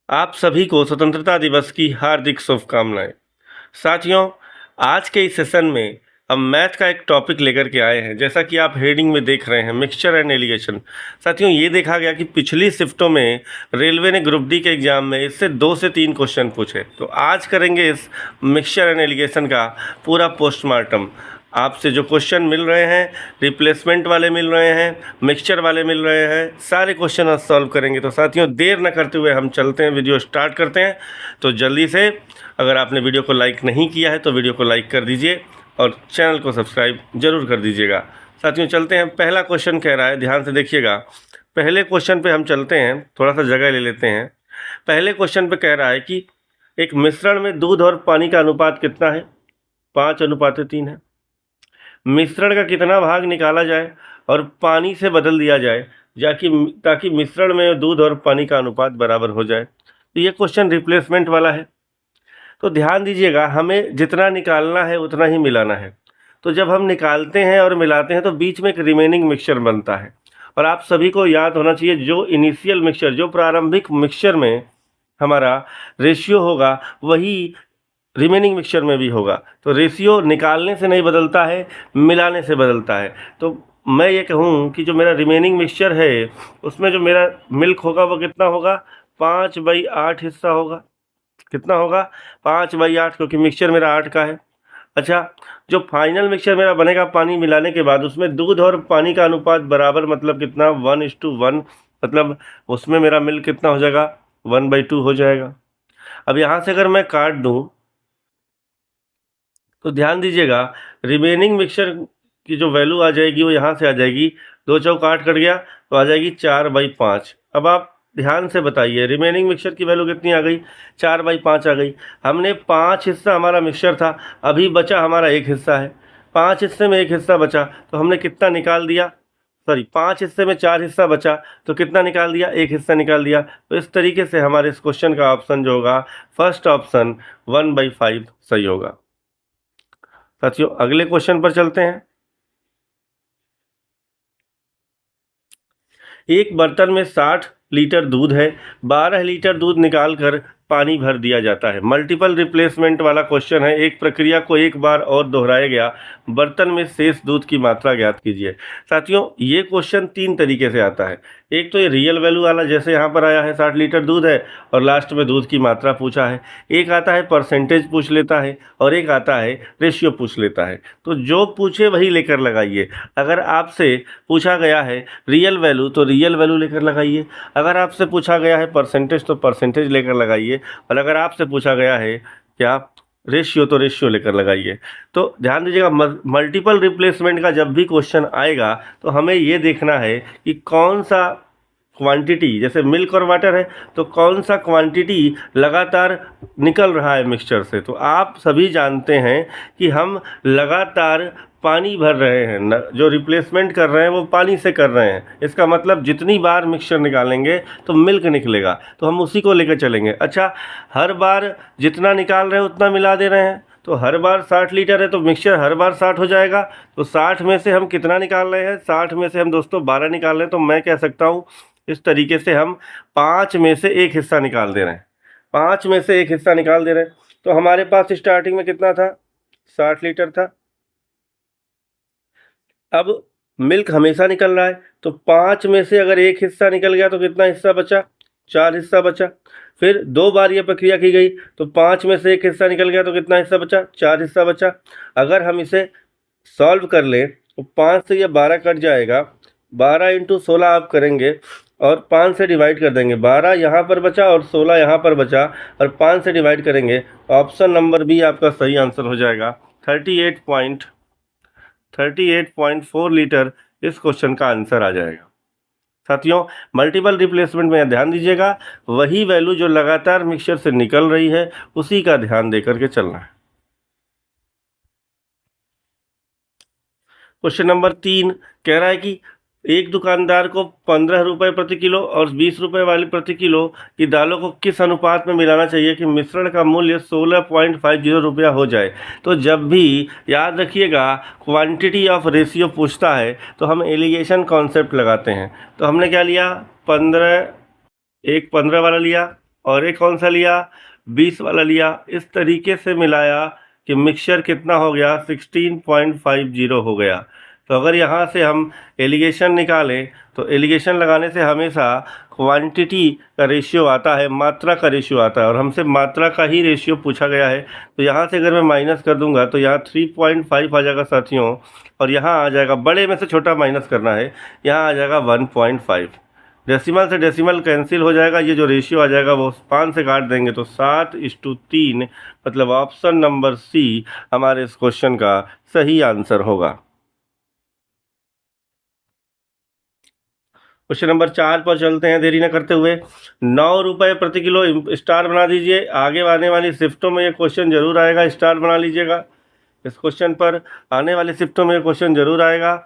आप सभी को स्वतंत्रता दिवस की हार्दिक शुभकामनाएं। साथियों, आज के इस सेशन में हम मैथ का एक टॉपिक लेकर के आए हैं। जैसा कि आप हेडिंग में देख रहे हैं, मिक्सचर एंड एलिगेशन। साथियों, ये देखा गया कि पिछली शिफ्टों में रेलवे ने ग्रुप डी के एग्जाम में इससे 2 से 3 क्वेश्चन पूछे। तो आज करेंगे इस मिक्सचर एंड एलिगेशन का पूरा पोस्टमार्टम। आपसे जो क्वेश्चन मिल रहे हैं, रिप्लेसमेंट वाले मिल रहे हैं, मिक्सचर वाले मिल रहे हैं, सारे क्वेश्चन आज सॉल्व करेंगे। तो साथियों, देर न करते हुए हम चलते हैं, वीडियो स्टार्ट करते हैं। तो जल्दी से, अगर आपने वीडियो को लाइक नहीं किया है तो वीडियो को लाइक कर दीजिए और चैनल को सब्सक्राइब जरूर कर दीजिएगा। साथियों, चलते हैं। पहला क्वेश्चन कह रहा है, ध्यान से देखिएगा। पहले क्वेश्चन पे हम चलते हैं, थोड़ा सा जगह ले लेते हैं। पहले क्वेश्चन पे कह रहा है कि एक मिश्रण में दूध और पानी का अनुपात कितना है? 5:3 है। मिश्रण का कितना भाग निकाला जाए और पानी से बदल दिया जाए ताकि मिश्रण में दूध और पानी का अनुपात बराबर हो जाए। तो ये क्वेश्चन रिप्लेसमेंट वाला है। तो ध्यान दीजिएगा, हमें जितना निकालना है उतना ही मिलाना है। तो जब हम निकालते हैं और मिलाते हैं तो बीच में एक रिमेनिंग मिक्सचर बनता है। और आप सभी को याद होना चाहिए, जो इनिशियल मिक्सचर, जो प्रारंभिक मिक्सचर में हमारा रेशियो होगा वही रिमेनिंग मिक्सचर में भी होगा। तो रेशियो निकालने से नहीं बदलता है, मिलाने से बदलता है। तो मैं ये कहूँ कि जो मेरा रिमेनिंग मिक्सचर है उसमें जो मेरा मिल्क होगा वो कितना होगा? 5/8 हिस्सा होगा। कितना होगा? 5/8, क्योंकि मिक्सचर मेरा 8 का है। अच्छा, जो फाइनल मिक्सचर मेरा बनेगा पानी मिलाने के बाद, उसमें दूध और पानी का अनुपात बराबर, मतलब कितना? 1:1। मतलब उसमें मेरा मिल्क कितना हो जाएगा? 1/2 हो जाएगा। अब यहाँ से अगर मैं काट दूँ तो ध्यान दीजिएगा, रिमेनिंग मिक्सचर की जो वैल्यू आ जाएगी वो यहाँ से आ जाएगी। 2 चौक 8 कट गया तो आ जाएगी 4/5। अब आप ध्यान से बताइए, रिमेनिंग मिक्सचर की वैल्यू कितनी आ गई? 4/5 आ गई। हमने 5 हिस्सा हमारा मिक्सचर था, अभी बचा हमारा 1 हिस्सा है। 5 हिस्से में 1 हिस्सा बचा तो हमने कितना निकाल दिया? सॉरी, 5 हिस्से में 4 हिस्सा बचा तो कितना निकाल दिया? 1 हिस्सा निकाल दिया। तो इस तरीके से हमारे इस क्वेश्चन का ऑप्शन जो होगा, फर्स्ट ऑप्शन 1/5 सही होगा। साथियों, अगले क्वेश्चन पर चलते हैं। एक बर्तन में 60 लीटर दूध है, 12 लीटर दूध निकालकर पानी भर दिया जाता है। मल्टीपल रिप्लेसमेंट वाला क्वेश्चन है। एक प्रक्रिया को एक बार और दोहराया गया, बर्तन में शेष दूध की मात्रा ज्ञात कीजिए। साथियों, ये क्वेश्चन 3 तरीके से आता है। एक तो ये रियल वैल्यू वाला, जैसे यहाँ पर आया है 60 लीटर दूध है और लास्ट में दूध की मात्रा पूछा है। एक आता है परसेंटेज पूछ लेता है और एक आता है रेशियो पूछ लेता है। तो जो पूछे वही लेकर लगाइए। अगर आपसे पूछा गया है रियल वैल्यू तो रियल वैल्यू लेकर लगाइए, अगर आपसे पूछा गया है परसेंटेज तो परसेंटेज लेकर लगाइए, और अगर आपसे पूछा गया है क्या रेशियो तो रेशियो लेकर लगाइए। तो ध्यान दीजिएगा, मल्टीपल रिप्लेसमेंट का जब भी क्वेश्चन आएगा तो हमें ये देखना है कि कौन सा क्वांटिटी, जैसे मिल्क और वाटर है तो कौन सा क्वांटिटी लगातार निकल रहा है मिक्सचर से। तो आप सभी जानते हैं कि हम लगातार पानी भर रहे हैं, जो रिप्लेसमेंट कर रहे हैं वो पानी से कर रहे हैं। इसका मतलब जितनी बार मिक्सचर निकालेंगे तो मिल्क निकलेगा, तो हम उसी को लेकर चलेंगे। अच्छा, हर बार जितना निकाल रहे हैं उतना मिला दे रहे हैं, तो हर बार 60 लीटर है तो मिक्सचर हर बार 60 हो जाएगा। तो 60 में से हम कितना निकाल रहे हैं? 60 में से हम दोस्तों 12 निकाल रहे हैं। तो मैं कह सकता हूँ इस तरीके से हम 5 में से 1 हिस्सा निकाल दे रहे हैं। 5 में से 1 हिस्सा निकाल दे रहे हैं। तो हमारे पास स्टार्टिंग में कितना था? 60 लीटर था। अब मिल्क हमेशा निकल रहा है तो 5 में से अगर 1 हिस्सा निकल गया तो कितना हिस्सा बचा? 4 हिस्सा बचा। फिर 2 बार ये प्रक्रिया की गई तो 5 में से 1 हिस्सा निकल गया तो कितना हिस्सा बचा? 4 हिस्सा बचा। अगर हम इसे सॉल्व कर लें तो 5 से ये 12 कट जाएगा। 12 × 16 आप करेंगे और 5 से डिवाइड कर देंगे। 12 यहाँ पर बचा और 16 यहाँ पर बचा और 5 से डिवाइड करेंगे। ऑप्शन नंबर बी आपका सही आंसर हो जाएगा। 38.4 लीटर इस क्वेश्चन का आंसर आ जाएगा। साथियों, मल्टीपल रिप्लेसमेंट में ध्यान दीजिएगा, वही वैल्यू जो लगातार मिक्सचर से निकल रही है उसी का ध्यान देकर के चलना है। क्वेश्चन नंबर 3 कह रहा है कि एक दुकानदार को 15 रुपये प्रति किलो और 20 रुपये वाली प्रति किलो की दालों को किस अनुपात में मिलाना चाहिए कि मिश्रण का मूल्य 16.50 रुपया हो जाए। तो जब भी याद रखिएगा, क्वांटिटी ऑफ रेशियो पूछता है तो हम एलिगेशन कॉन्सेप्ट लगाते हैं। तो हमने क्या लिया? 15, एक 15 वाला लिया और एक कौन सा लिया, 20 वाला लिया। इस तरीके से मिलाया कि मिक्सचर कितना हो गया, 16.50 हो गया। तो अगर यहाँ से हम एलिगेशन निकालें तो एलिगेशन लगाने से हमेशा क्वांटिटी का रेशियो आता है, मात्रा का रेशियो आता है, और हमसे मात्रा का ही रेशियो पूछा गया है। तो यहाँ से अगर मैं माइनस कर दूंगा तो यहाँ 3.5 आ जाएगा साथियों, और यहाँ आ जाएगा, बड़े में से छोटा माइनस करना है, यहाँ आ जाएगा 1.5। डेसिमल से डेसिमल कैंसिल हो जाएगा, ये जो रेशियो आ जाएगा वो 5 से काट देंगे तो 7:3, मतलब ऑप्शन नंबर सी हमारे इस क्वेश्चन का सही आंसर होगा। क्वेश्चन नंबर 4 पर चलते हैं देरी न करते हुए। 9 रुपये प्रति किलो स्टार बना दीजिए। आगे आने वाली शिफ्टों में ये क्वेश्चन जरूर आएगा, स्टार बना लीजिएगा। इस क्वेश्चन पर आने वाली शिफ्टों में ये क्वेश्चन जरूर आएगा,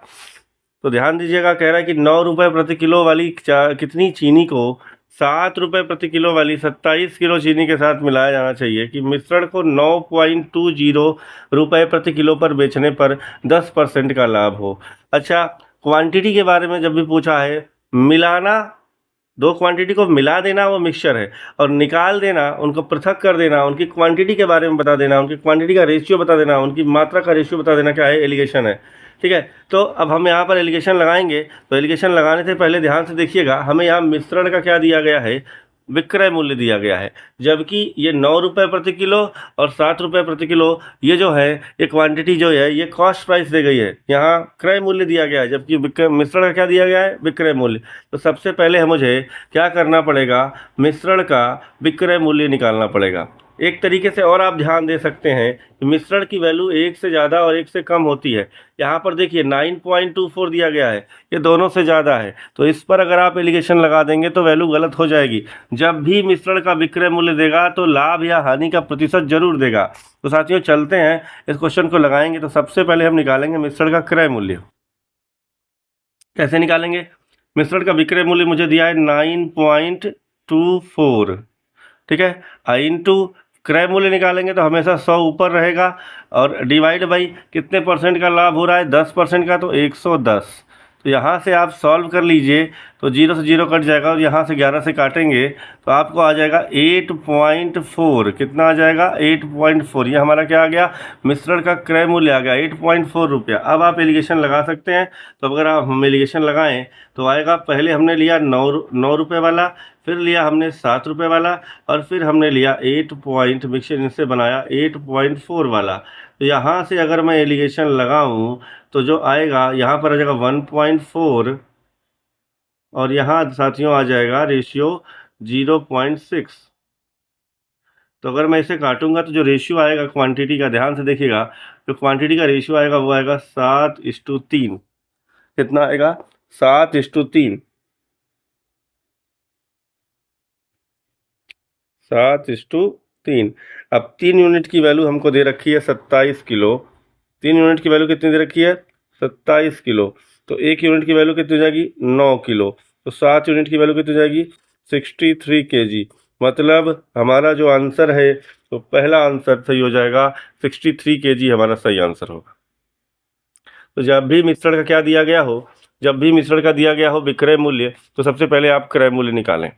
तो ध्यान दीजिएगा। कह रहा है कि 9 रुपये प्रति किलो वाली कितनी चीनी को 7 रुपये प्रति किलो वाली 27 किलो चीनी के साथ मिलाया जाना चाहिए कि मिश्रण को 9.20 रुपये प्रति किलो पर बेचने पर 10% का लाभ हो। अच्छा, क्वांटिटी के बारे में जब भी पूछा है, मिलाना, दो क्वांटिटी को मिला देना वो मिक्सचर है, और निकाल देना, उनको पृथक कर देना, उनकी क्वांटिटी के बारे में बता देना, उनकी क्वांटिटी का रेशियो बता देना, उनकी मात्रा का रेशियो बता देना, क्या है, एलिगेशन है। ठीक है, तो अब हम यहाँ पर एलिगेशन लगाएंगे। तो एलिगेशन लगाने से पहले ध्यान से देखिएगा, हमें यहाँ मिश्रण का क्या दिया गया है, विक्रय मूल्य दिया गया है, जबकि ये 9 रुपये प्रति किलो और 7 रुपये प्रति किलो, ये जो है, ये क्वांटिटी जो है, ये कॉस्ट प्राइस दी गई है, यहाँ क्रय मूल्य दिया गया है, जबकि मिश्रण का क्या दिया गया है, विक्रय मूल्य। तो सबसे पहले मुझे क्या करना पड़ेगा, मिश्रण का विक्रय मूल्य निकालना पड़ेगा। एक तरीके से और आप ध्यान दे सकते हैं कि मिश्रण की वैल्यू 1 से ज़्यादा और 1 से कम होती है। यहाँ पर देखिए 9.24 दिया गया है, ये दोनों से ज़्यादा है, तो इस पर अगर आप एलिगेशन लगा देंगे तो वैल्यू गलत हो जाएगी। जब भी मिश्रण का विक्रय मूल्य देगा तो लाभ या हानि का प्रतिशत जरूर देगा। तो साथियों चलते हैं, इस क्वेश्चन को लगाएंगे। तो सबसे पहले हम निकालेंगे मिश्रण का क्रय मूल्य। कैसे निकालेंगे, मिश्रण का विक्रय मूल्य मुझे दिया है 9.24, ठीक है, इंटू क्रय मूल्य निकालेंगे तो हमेशा 100 ऊपर रहेगा, और डिवाइड बाई कितने परसेंट का लाभ हो रहा है, 10% का, तो 110। तो यहाँ से आप सॉल्व कर लीजिए, तो 0 से 0 कट जाएगा, और यहाँ से 11 से काटेंगे तो आपको आ जाएगा 8.4। कितना आ जाएगा, 8.4। ये हमारा क्या आ गया, मिश्रण का क्रय मूल्य आ गया 8.4 रुपया। अब आप एलिगेशन लगा सकते हैं। तो अगर आप हम एलिगेशन लगाएं तो आएगा, पहले हमने लिया 9 रुपये वाला, फिर लिया हमने 7 रुपये वाला, और फिर हमने लिया 8 मिक्सचर इनसे बनाया 8.4 वाला। तो यहाँ से अगर मैं एलिगेशन लगाऊं तो जो आएगा, यहाँ पर आ जाएगा 1.4, और यहाँ साथियों आ जाएगा रेशियो 0.6। तो अगर मैं इसे काटूंगा तो जो रेशियो आएगा क्वांटिटी का, ध्यान से देखिएगा, जो क्वांटिटी का रेशियो आएगा वो आएगा 7:3। कितना आएगा, 7:3। 7:3। अब 3 यूनिट की वैल्यू हमको दे रखी है 27 किलो। 3 यूनिट की वैल्यू कितनी दे रखी है, 27 किलो। तो 1 यूनिट की वैल्यू कितनी हो जाएगी, 9 किलो। तो 7 यूनिट की वैल्यू कितनी हो जाएगी, 63 kg। मतलब हमारा जो आंसर है, तो पहला आंसर सही हो जाएगा, 63 kg हमारा सही आंसर होगा। तो जब भी मिश्रण का क्या दिया गया हो, जब भी मिश्रण का दिया गया हो विक्रय मूल्य, तो सबसे पहले आप क्रय मूल्य निकालें।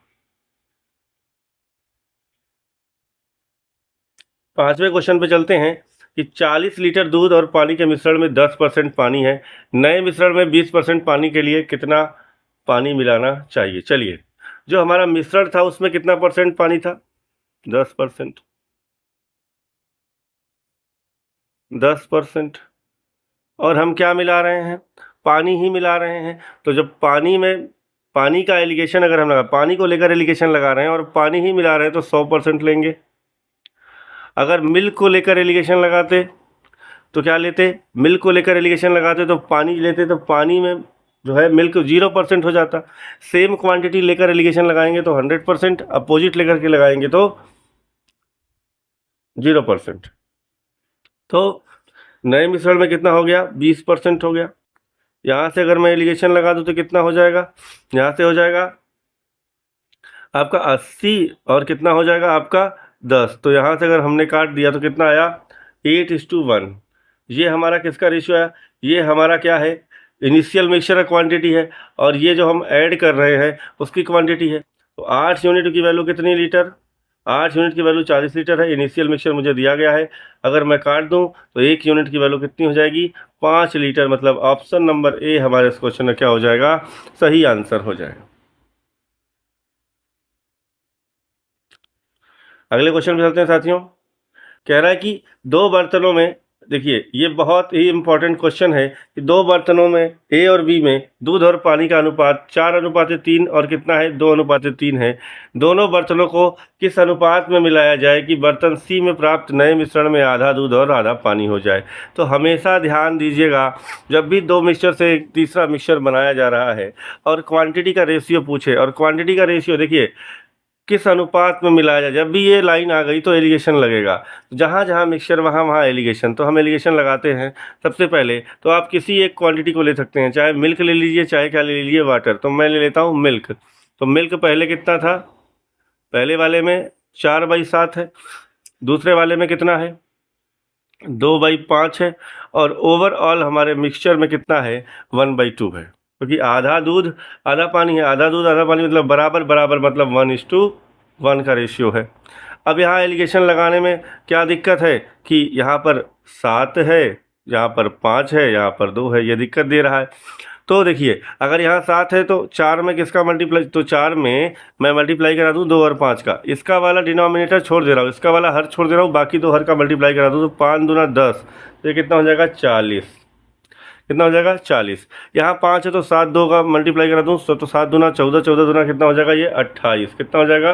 5वें क्वेश्चन पे चलते हैं कि 40 लीटर दूध और पानी के मिश्रण में 10% पानी है। नए मिश्रण में 20% पानी के लिए कितना पानी मिलाना चाहिए। चलिए, जो हमारा मिश्रण था उसमें कितना परसेंट पानी था, 10%। 10%, और हम क्या मिला रहे हैं, पानी ही मिला रहे हैं। तो जब पानी में, पानी का एलिगेशन अगर हम लगा, पानी को लेकर एलिगेशन लगा रहे हैं और पानी ही मिला रहे हैं, तो 100% लेंगे। अगर मिल्क को लेकर एलिगेशन लगाते तो क्या लेते, मिल्क को लेकर एलिगेशन लगाते तो पानी लेते, तो पानी में जो है मिल्क 0% हो जाता। सेम क्वांटिटी लेकर एलिगेशन लगाएंगे तो 100%, अपोजिट लेकर के लगाएंगे तो 0%। तो नए मिश्रण में कितना हो गया, 20% हो गया। यहाँ से अगर मैं एलिगेशन लगा दूँ तो कितना हो जाएगा, यहाँ से हो जाएगा आपका 80, और कितना हो जाएगा आपका 10। तो यहाँ से अगर हमने काट दिया तो कितना आया, 8:1। ये हमारा किसका रेशियो आया, ये हमारा क्या है, इनिशियल मिक्सचर का क्वांटिटी है, और ये जो हम ऐड कर रहे हैं उसकी क्वांटिटी है। तो 8 यूनिट की वैल्यू कितनी लीटर, 8 यूनिट की वैल्यू 40 लीटर है। इनिशियल मिक्सचर मुझे दिया गया है, अगर मैं काट दूं तो 1 यूनिट की वैल्यू कितनी हो जाएगी, 5 लीटर। मतलब ऑप्शन नंबर ए हमारे इस क्वेश्चन में क्या हो जाएगा, सही आंसर हो जाएगा। अगले क्वेश्चन पे चलते हैं साथियों। कह रहा है कि दो बर्तनों में, देखिए ये बहुत ही इंपॉर्टेंट क्वेश्चन है कि दो बर्तनों में ए और बी में दूध और पानी का अनुपात 4:3 और कितना है, 2:3 है। दोनों बर्तनों को किस अनुपात में मिलाया जाए कि बर्तन सी में प्राप्त नए मिश्रण में आधा दूध और आधा पानी हो जाए। तो हमेशा ध्यान दीजिएगा, जब भी दो मिक्सचर से एक तीसरा मिक्सचर बनाया जा रहा है और क्वांटिटी का रेशियो पूछे, और क्वांटिटी का रेशियो देखिए किस अनुपात में मिलाया जाए, जब भी ये लाइन आ गई तो एलिगेशन लगेगा। जहाँ जहाँ मिक्सचर वहाँ वहाँ एलिगेशन, तो हम एलिगेशन लगाते हैं। सबसे पहले तो आप किसी एक क्वांटिटी को ले सकते हैं, चाहे मिल्क ले लीजिए, चाहे क्या ले लीजिए, वाटर। तो मैं ले लेता हूँ मिल्क। तो मिल्क पहले कितना था, पहले वाले में 4/7 है, दूसरे वाले में कितना है, 2/5 है, और ओवरऑल हमारे मिक्सचर में कितना है, 1/2 है। क्योंकि आधा दूध आधा पानी है, आधा दूध आधा पानी मतलब बराबर बराबर, मतलब 1:1 का रेशियो है। अब यहाँ एलिगेशन लगाने में क्या दिक्कत है कि यहाँ पर 7 है, यहाँ पर 5 है, यहाँ पर 2 है, ये दिक्कत दे रहा है। तो देखिए अगर यहाँ 7 है तो 4 में किसका मल्टीप्लाई, तो 4 में मैं मल्टीप्लाई करा दूँ 2 और 5 का, इसका वाला डिनोमिनेटर छोड़ दे रहा हूँ, इसका वाला हर छोड़ दे रहा हूँ, बाकी दो हर का मल्टीप्लाई करा दूँ, तो 5 दूना 10, तो ये कितना हो जाएगा, 40। कितना हो जाएगा, 40। यहाँ 5 है तो 7 2 का मल्टीप्लाई करा दूँ तो 7 दूना 14, 14 दूना कितना हो जाएगा, ये 28। कितना हो जाएगा,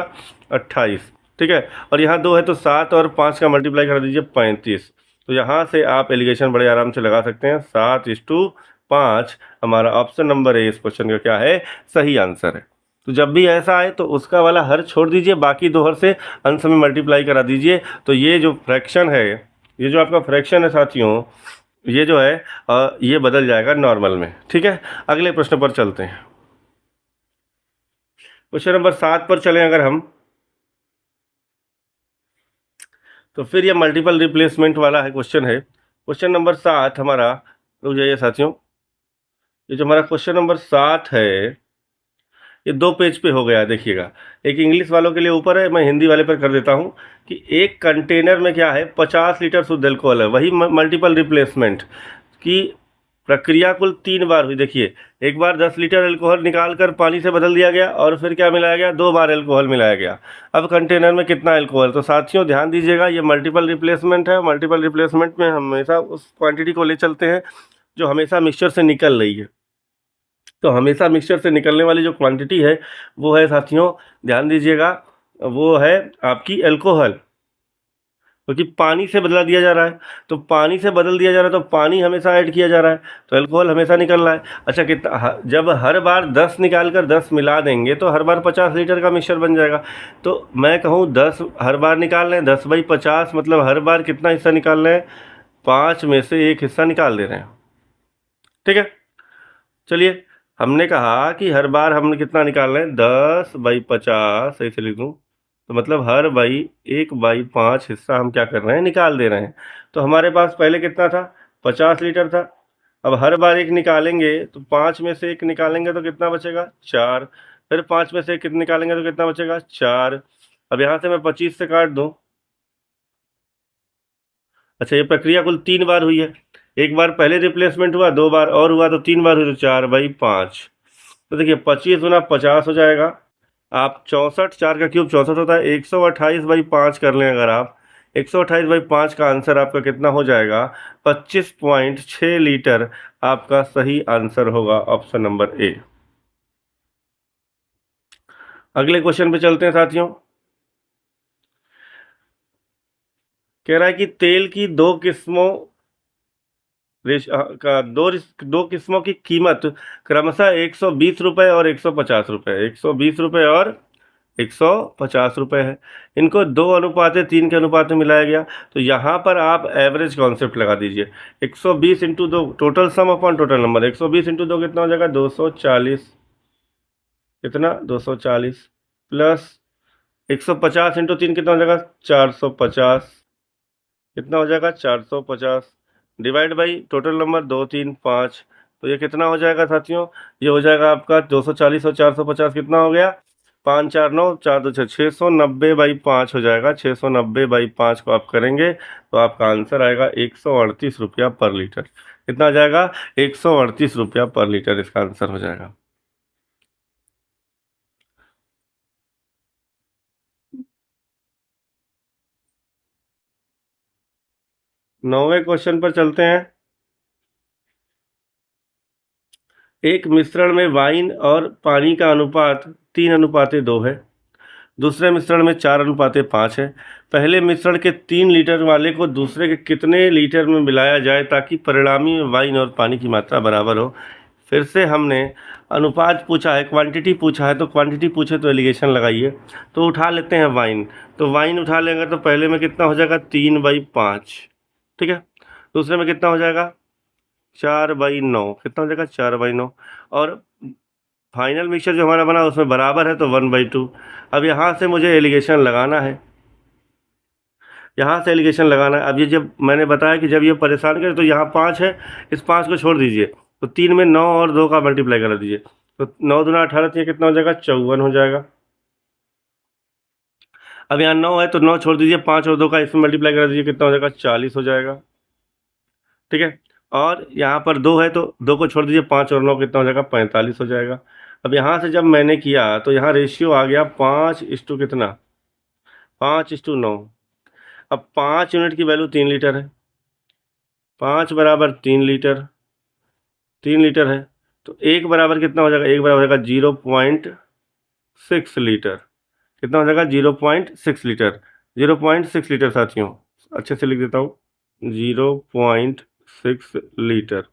28। ठीक है। और यहाँ 2 है तो 7 और 5 का मल्टीप्लाई करा दीजिए, 35। तो यहाँ से आप एलिगेशन बड़े आराम से लगा सकते हैं, 7:5 हमारा ऑप्शन नंबर ए इस क्वेश्चन का क्या है, सही आंसर है। तो जब भी ऐसा आए तो उसका वाला हर छोड़ दीजिए, बाकी दो हर से अंश में मल्टीप्लाई करा दीजिए। तो ये जो फ्रैक्शन है, ये जो आपका फ्रैक्शन है साथियों, ये जो है ये बदल जाएगा नॉर्मल में। ठीक है, अगले प्रश्न पर चलते हैं। क्वेश्चन नंबर 7 पर चलें अगर हम, तो फिर ये मल्टीपल रिप्लेसमेंट वाला है क्वेश्चन है। क्वेश्चन नंबर 7 हमारा, रुक जाइए साथियों, ये जो हमारा क्वेश्चन नंबर 7 है ये 2 पेज पे हो गया। देखिएगा, एक इंग्लिश वालों के लिए ऊपर है, मैं हिंदी वाले पर कर देता हूँ कि एक कंटेनर में क्या है, 50 लीटर शुद्ध अल्कोहल है। वही मल्टीपल रिप्लेसमेंट की प्रक्रिया कुल 3 बार हुई। देखिए, एक बार 10 लीटर अल्कोहल निकाल कर पानी से बदल दिया गया, और फिर क्या मिलाया गया, 2 बार अल्कोहल मिलाया गया। अब कंटेनर में कितना अल्कोहल, तो साथियों ध्यान दीजिएगा, ये मल्टीपल रिप्लेसमेंट है। मल्टीपल रिप्लेसमेंट में हमेशा उस क्वांटिटी को ले चलते हैं जो हमेशा मिक्सचर से निकल रही है। तो हमेशा मिक्सचर से निकलने वाली जो क्वांटिटी है वो है साथियों, ध्यान दीजिएगा, वो है आपकी अल्कोहल। क्योंकि पानी से बदला दिया जा रहा है, तो पानी से बदल दिया जा रहा है, तो पानी हमेशा ऐड किया जा रहा है, तो अल्कोहल हमेशा निकल रहा है। अच्छा, कितना, जब हर बार 10 निकाल कर 10 मिला देंगे तो हर बार 50 लीटर का मिक्सचर बन जाएगा। तो मैं कहूँ 10 हर बार निकाल रहे हैं, 10/50 मतलब हर बार कितना हिस्सा निकाल रहे हैं, 5 में से 1 हिस्सा निकाल दे रहे हैं। ठीक है, चलिए, हमने कहा कि हर बार हम कितना निकाल रहे हैं, 10/50, सही से लिख दूँ तो मतलब हर बाई 1/5 हिस्सा हम क्या कर रहे हैं, निकाल दे रहे हैं। तो हमारे पास पहले कितना था, 50 लीटर था। अब हर बार 1 निकालेंगे तो 5 में से 1 निकालेंगे तो कितना बचेगा, 4। फिर 5 में से 1 निकालेंगे तो कितना बचेगा, 4। अब यहाँ से मैं 25 से काट दूँ। अच्छा, ये प्रक्रिया कुल 3 बार हुई है। एक बार पहले रिप्लेसमेंट हुआ, 2 बार और हुआ, तो 3 बार हुई, तो 4/5। तो देखिए 25 गुना 50 हो जाएगा। आप 64, 4 का क्यूब 64 होता है, 128/5 कर लें अगर आप, 128/5 का आंसर आपका कितना हो जाएगा, 25.6 लीटर आपका सही आंसर होगा, ऑप्शन नंबर ए। अगले क्वेश्चन पे चलते हैं साथियों। कह रहा है कि तेल की दो किस्मों का दो किस्मों की कीमत क्रमशः 120 रुपये और 150 रुपये, 120 रुपये और 150 रुपये है। इनको 2:3 के अनुपात में मिलाया गया। तो यहाँ पर आप एवरेज कॉन्सेप्ट लगा दीजिए, 120 into 2, total sum upon total number, 120 into 2 कितना हो जाएगा, 240। कितना, 240 प्लस 150 इंटू 3 कितना हो जाएगा, 450। कितना हो जाएगा, 450 डिवाइड बाई टोटल नंबर 2 3 5। तो ये कितना हो जाएगा साथियों, ये हो जाएगा आपका 240 और 450 कितना हो गया, 5 4 9 4 2 6 690/5 हो जाएगा। 690/5 को आप करेंगे तो आपका आंसर आएगा 138 रुपया पर लीटर। कितना आ जाएगा? 138 रुपया पर लीटर इसका आंसर हो जाएगा। 9वें क्वेश्चन पर चलते हैं। एक मिश्रण में वाइन और पानी का अनुपात 3:2 है। दूसरे मिश्रण में 4:5 है। पहले मिश्रण के 3 लीटर वाले को दूसरे के कितने लीटर में मिलाया जाए ताकि परिणामी वाइन और पानी की मात्रा बराबर हो? फिर से हमने अनुपात पूछा है, क्वांटिटी पूछा है, तो क्वांटिटी पूछे तो एलिगेशन लगाइए। तो उठा लेते हैं वाइन, तो वाइन उठा लेंगे तो पहले में कितना हो जाएगा? 3/5, ठीक है। दूसरे में कितना हो जाएगा? 4/9। कितना हो जाएगा? 4/9। और फाइनल मिक्सचर जो हमारा बना उसमें बराबर है तो 1/2। अब यहाँ से मुझे एलिगेशन लगाना है, यहाँ से एलिगेशन लगाना है। अब ये जब मैंने बताया कि जब ये परेशान करे तो यहाँ 5 है, इस 5 को छोड़ दीजिए, तो 3 में 9 और 2 का मल्टीप्लाई करा दीजिए, तो 9 दूना 18, तो ये कितना हो जाएगा? 54 हो जाएगा। अब यहाँ 9 है तो 9 छोड़ दीजिए, 5 और 2 का इसमें मल्टीप्लाई करा दीजिए, कितना हो जाएगा? 40 हो जाएगा, ठीक है। और यहाँ पर 2 है तो 2 को छोड़ दीजिए, 5 और 9 कितना हो जाएगा? 45 हो जाएगा। अब यहाँ से जब मैंने किया तो यहाँ रेशियो आ गया 5 कितना? 5:9। अब 5 यूनिट की वैल्यू 3 लीटर है, 5 बराबर 3 लीटर, 3 लीटर है तो 1 बराबर कितना हो जाएगा? 1 बराबर हो जाएगा 0.6 लीटर। कितना हो जाएगा? 0.6 लीटर। 0.6 लीटर साथियों, अच्छे से लिख देता हूँ, 0.6 लीटर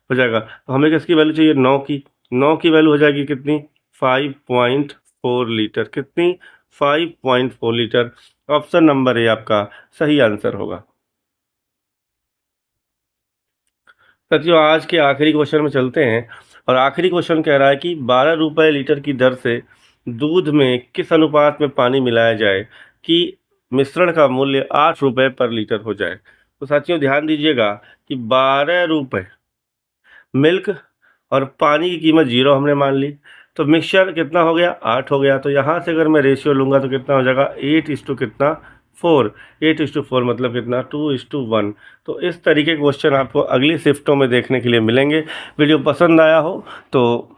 हो जाएगा। तो हमें किसकी वैल्यू चाहिए? 9 की। 9 की वैल्यू हो जाएगी कितनी? 5.4 लीटर। कितनी? 5.4 लीटर। ऑप्शन नंबर ए आपका सही आंसर होगा। साथियों आज के आखिरी क्वेश्चन में चलते हैं और आखिरी क्वेश्चन कह रहा है कि 12 रुपये लीटर की दर से दूध में किस अनुपात में पानी मिलाया जाए कि मिश्रण का मूल्य 8 रुपये पर लीटर हो जाए। तो साथियों ध्यान दीजिएगा कि 12 रुपये मिल्क और पानी की कीमत 0 हमने मान ली, तो मिक्सचर कितना हो गया? 8 हो गया। तो यहाँ से अगर मैं रेशियो लूँगा तो कितना हो जाएगा? 8 कितना? 4। 8:4 मतलब कितना? 2:1। तो इस तरीके के क्वेश्चन आपको अगली शिफ्टों में देखने के लिए मिलेंगे। वीडियो पसंद आया हो तो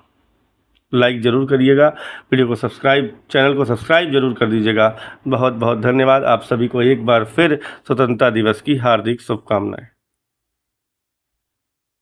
लाइक ज़रूर करिएगा, वीडियो को सब्सक्राइब, चैनल को सब्सक्राइब जरूर कर दीजिएगा। बहुत बहुत धन्यवाद। आप सभी को एक बार फिर स्वतंत्रता दिवस की हार्दिक शुभकामनाएं।